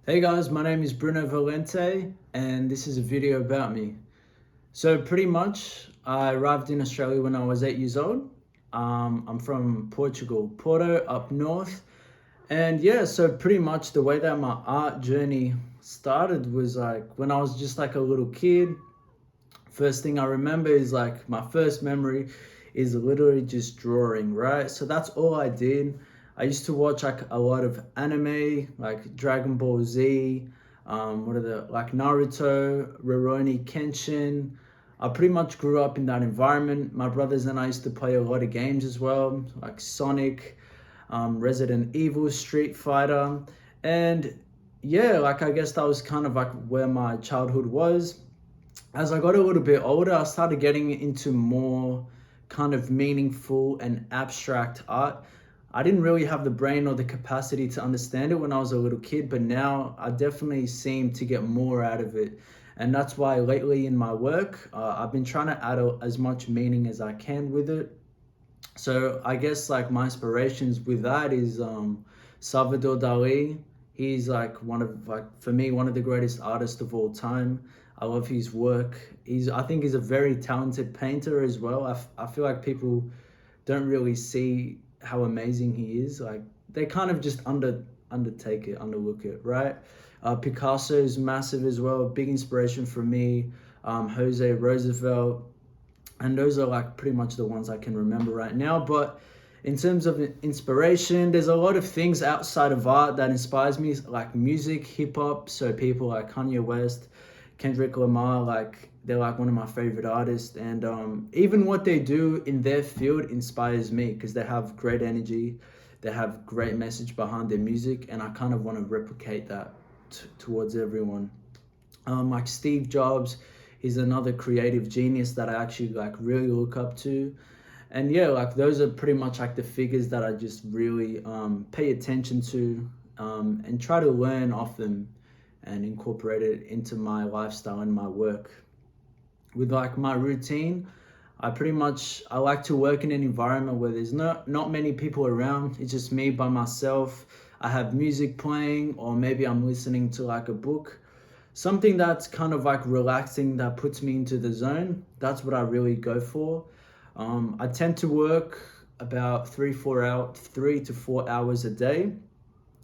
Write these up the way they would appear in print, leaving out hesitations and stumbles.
Hey guys, my name is Bruno Valente and this is a video about me. So pretty much I arrived in Australia when I was 8 years old. I'm from Portugal, Porto up north. And yeah, so pretty much the way that my art journey started was like when I was just like a little kid. First thing I remember is like my first memory is literally just drawing, right? So that's all I did. I used to watch like a lot of anime, like Dragon Ball Z, what are the like Naruto, Rurouni Kenshin. I pretty much grew up in that environment. My brothers and I used to play a lot of games as well, like Sonic, Resident Evil, Street Fighter, and yeah, like I guess that was kind of like where my childhood was. As I got a little bit older, I started getting into more kind of meaningful and abstract art. I didn't really have the brain or the capacity to understand it when I was a little kid, but now I definitely seem to get more out of it. And that's why lately in my work, I've been trying to add as much meaning as I can with it. So I guess like my inspirations with that is Salvador Dali. He's like one of like for me one of the greatest artists of all time. I love his work. I think he's a very talented painter as well. I feel like people don't really see how amazing he is. Like they kind of just undertake it, underlook it, right? Picasso is massive as well. Big inspiration for me. Jose Roosevelt, and those are like pretty much the ones I can remember right now. But in terms of inspiration, there's a lot of things outside of art that inspires me, like music, hip-hop. So people like Kanye West, Kendrick Lamar, like they're like one of my favorite artists. And even what they do in their field inspires me because they have great energy, they have great message behind their music, and I kind of want to replicate that towards everyone. Like Steve Jobs, he's another creative genius that I actually like really look up to. And yeah, like those are pretty much like the figures that I just really pay attention to, and try to learn off them and incorporate it into my lifestyle and my work. With like my routine, I like to work in an environment where there's not many people around. It's just me by myself. I have music playing, or maybe I'm listening to like a book, something that's kind of like relaxing, that puts me into the zone. That's what I really go for. I tend to work about 3 to 4 hours a day.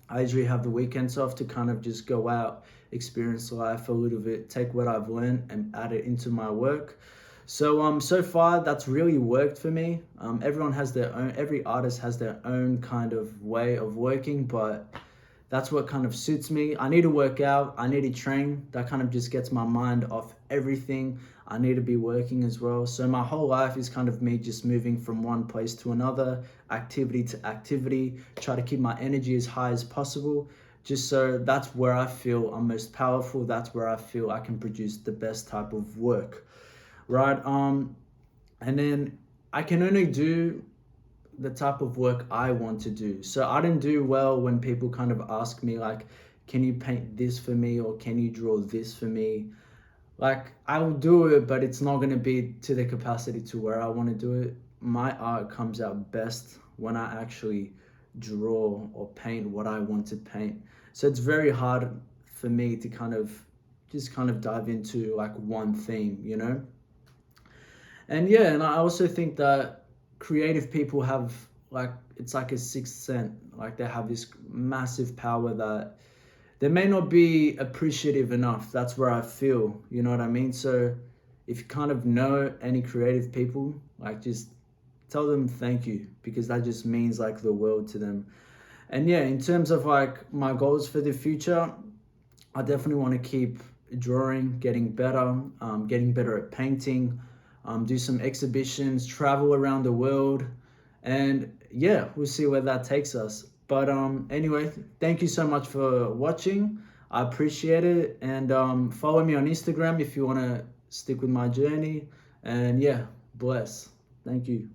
I usually have the weekends off to kind of just go out, experience life a little bit, take what I've learned and add it into my work. So far that's really worked for me. Every artist has their own kind of way of working, but that's what kind of suits me. I need to work out, I need to train. That kind of just gets my mind off everything. I need to be working as well. So my whole life is kind of me just moving from one place to another, activity to activity, try to keep my energy as high as possible. Just so that's where I feel I'm most powerful. That's where I feel I can produce the best type of work, right? And then I can only do the type of work I want to do. So I don't do well when people kind of ask me like, can you paint this for me or can you draw this for me? Like I will do it, but it's not going to be to the capacity to where I want to do it. My art comes out best when I actually draw or paint what I want to paint. So it's very hard for me to kind of dive into like one theme, you know? And yeah, and I also think that creative people have like it's like a sixth sense. Like they have this massive power that they may not be appreciative enough. That's where I feel, you know what I mean? So if you kind of know any creative people, like just tell them thank you because that just means like the world to them. And yeah, in terms of like my goals for the future, I definitely want to keep drawing, getting better at painting, do some exhibitions, travel around the world, and yeah, we'll see where that takes us. But anyway, thank you so much for watching. I appreciate it, and follow me on Instagram if you want to stick with my journey. And yeah, bless. Thank you.